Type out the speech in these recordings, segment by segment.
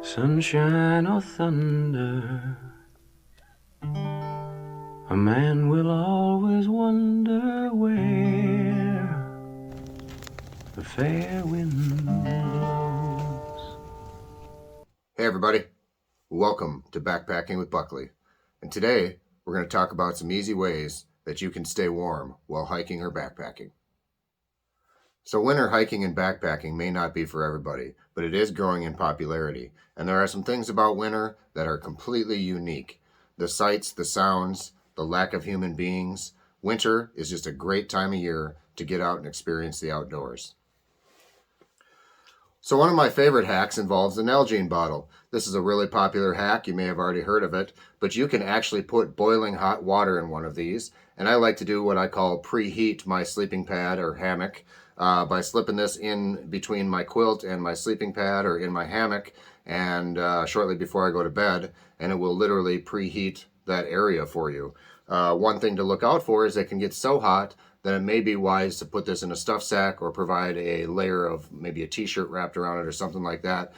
Sunshine or thunder, a man will always wonder where the fair wind blows. Hey everybody, welcome to Backpacking with Buckley. And today we're going to talk about some easy ways that you can stay warm while hiking or backpacking. So winter hiking and backpacking may not be for everybody, but it is growing in popularity. And there are some things about winter that are completely unique. The sights, the sounds, the lack of human beings. Winter is just a great time of year to get out and experience the outdoors. So one of my favorite hacks involves the Nalgene bottle. This is a really popular hack. You may have already heard of it, but you can actually put boiling hot water in one of these. And I like to do what I call preheat my sleeping pad or hammock by slipping this in between my quilt and my sleeping pad or in my hammock and shortly before I go to bed, and it will literally preheat that area for you. One thing to look out for is it can get so hot that it may be wise to put this in a stuff sack or provide a layer of maybe a t-shirt wrapped around it or something like that,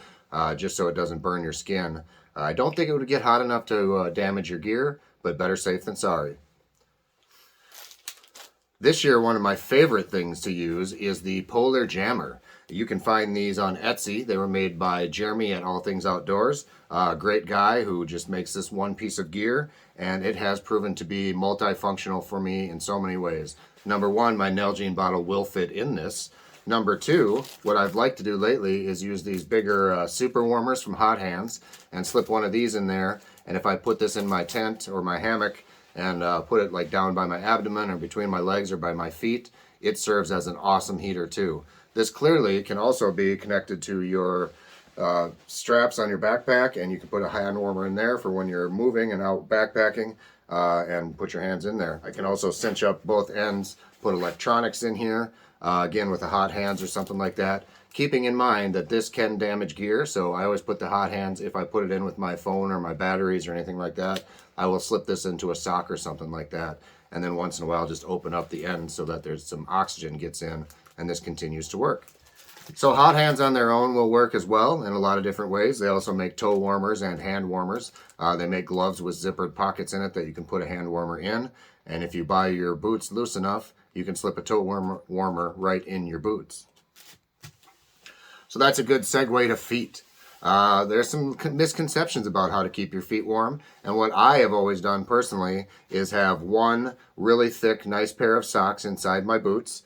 just so it doesn't burn your skin. I don't think it would get hot enough to damage your gear, but better safe than sorry. This year, one of my favorite things to use is the Polar Jammer. You can find these on Etsy. They were made by Jeremy at All Things Outdoors, a great guy who just makes this one piece of gear, and it has proven to be multifunctional for me in so many ways. Number one, my Nalgene bottle will fit in this. Number two, what I've liked to do lately is use these bigger super warmers from Hot Hands and slip one of these in there, and if I put this in my tent or my hammock and put it like down by my abdomen or between my legs or by my feet, it serves as an awesome heater too. This clearly can also be connected to your straps on your backpack, and you can put a hand warmer in there for when you're moving and out backpacking and put your hands in there. I can also cinch up both ends, put electronics in here, again with the Hot Hands or something like that. Keeping in mind that this can damage gear, so I always put the Hot Hands, if I put it in with my phone or my batteries or anything like that, I will slip this into a sock or something like that, and then once in a while just open up the end so that there's some oxygen gets in, and this continues to work. So Hot Hands on their own will work as well in a lot of different ways. They also make toe warmers and hand warmers. They make gloves with zippered pockets in it that you can put a hand warmer in, and if you buy your boots loose enough, you can slip a toe warmer right in your boots. So that's a good segue to feet. There's some misconceptions about how to keep your feet warm, and what I have always done personally is have one really thick, nice pair of socks inside my boots.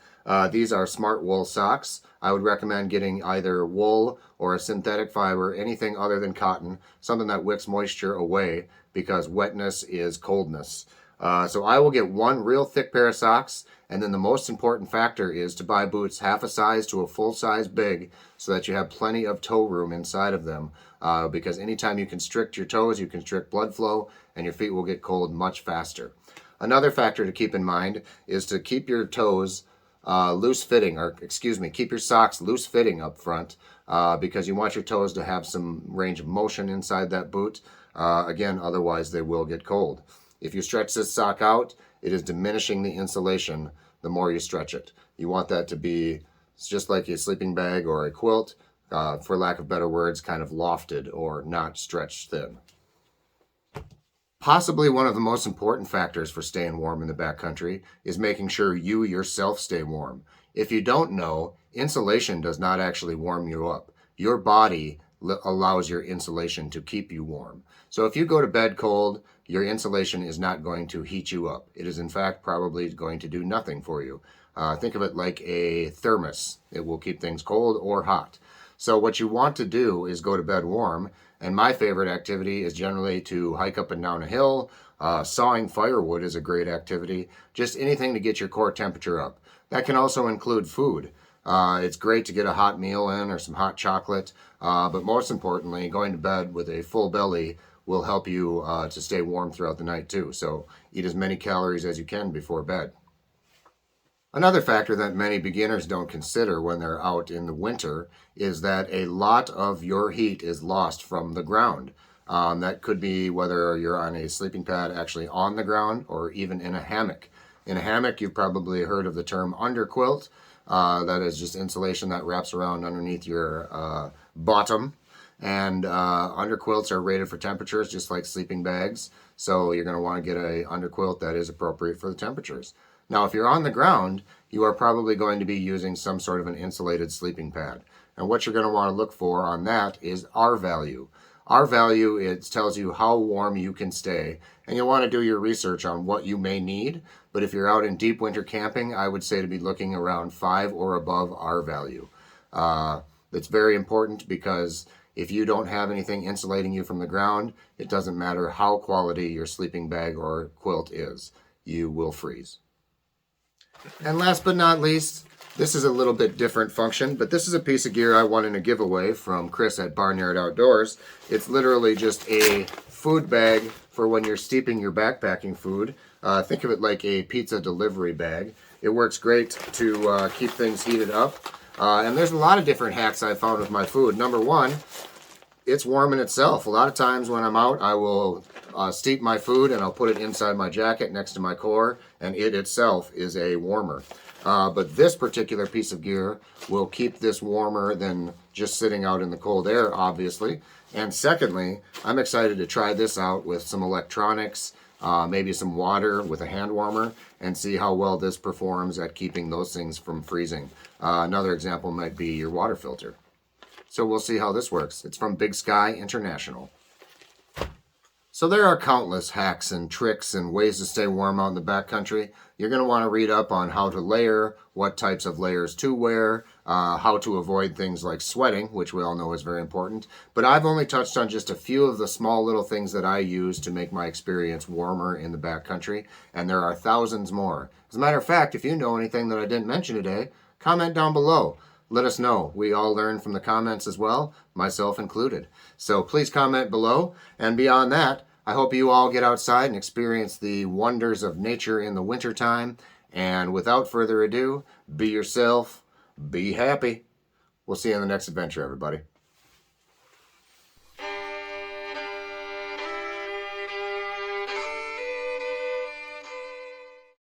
These are smart wool socks. I would recommend getting either wool or a synthetic fiber, anything other than cotton, something that wicks moisture away, because wetness is coldness. So I will get one real thick pair of socks, and then the most important factor is to buy boots half a size to a full size big so that you have plenty of toe room inside of them, because anytime you constrict your toes, you constrict blood flow, and your feet will get cold much faster. Another factor to keep in mind is to keep your toes loose fitting, or keep your socks loose fitting up front, because you want your toes to have some range of motion inside that boot. Again, otherwise they will get cold. If you stretch this sock out, it is diminishing the insulation the more you stretch it. You want that to be just like a sleeping bag or a quilt, for lack of better words, kind of lofted or not stretched thin. Possibly one of the most important factors for staying warm in the backcountry is making sure you yourself stay warm. If you don't know, insulation does not actually warm you up. Your body allows your insulation to keep you warm. So if you go to bed cold, your insulation is not going to heat you up. It is in fact probably going to do nothing for you. Think of it like a thermos. It will keep things cold or hot. So what you want to do is go to bed warm, and my favorite activity is generally to hike up and down a hill. Sawing firewood is a great activity. Just anything to get your core temperature up. That can also include food. It's great to get a hot meal in or some hot chocolate, but most importantly, going to bed with a full belly will help you to stay warm throughout the night too. So eat as many calories as you can before bed. Another factor that many beginners don't consider when they're out in the winter is that a lot of your heat is lost from the ground. That could be whether you're on a sleeping pad actually on the ground or even in a hammock. In a hammock, you've probably heard of the term underquilt. That is just insulation that wraps around underneath your bottom. And underquilts are rated for temperatures just like sleeping bags. So you're going to want to get a underquilt that is appropriate for the temperatures. Now, if you're on the ground, you are probably going to be using some sort of an insulated sleeping pad. And what you're going to want to look for on that is R value. R value, it tells you how warm you can stay. And you'll want to do your research on what you may need. But if you're out in deep winter camping, I would say to be looking around 5 or above R value. That's very important because if you don't have anything insulating you from the ground, it doesn't matter how quality your sleeping bag or quilt is. You will freeze. And last but not least, this is a little bit different function, but this is a piece of gear I won in a giveaway from Chris at Barnyard Outdoors. It's literally just a food bag for when you're steeping your backpacking food. Think of it like a pizza delivery bag. It works great to keep things heated up. And there's a lot of different hacks I've found with my food. Number one, it's warm in itself. A lot of times when I'm out, I will steep my food and I'll put it inside my jacket next to my core, and it itself is a warmer. But this particular piece of gear will keep this warmer than just sitting out in the cold air, obviously. And secondly, I'm excited to try this out with some electronics, maybe some water with a hand warmer, and see how well this performs at keeping those things from freezing. Another example might be your water filter. So we'll see how this works. It's from Big Sky International. So there are countless hacks and tricks and ways to stay warm out in the backcountry. You're going to want to read up on how to layer, what types of layers to wear, how to avoid things like sweating, which we all know is very important. But I've only touched on just a few of the small little things that I use to make my experience warmer in the backcountry, and there are thousands more. As a matter of fact, if you know anything that I didn't mention today, comment down below. Let us know. We all learn from the comments as well, myself included. So please comment below. And beyond that, I hope you all get outside and experience the wonders of nature in the wintertime. And without further ado, be yourself, be happy. We'll see you in the next adventure, everybody.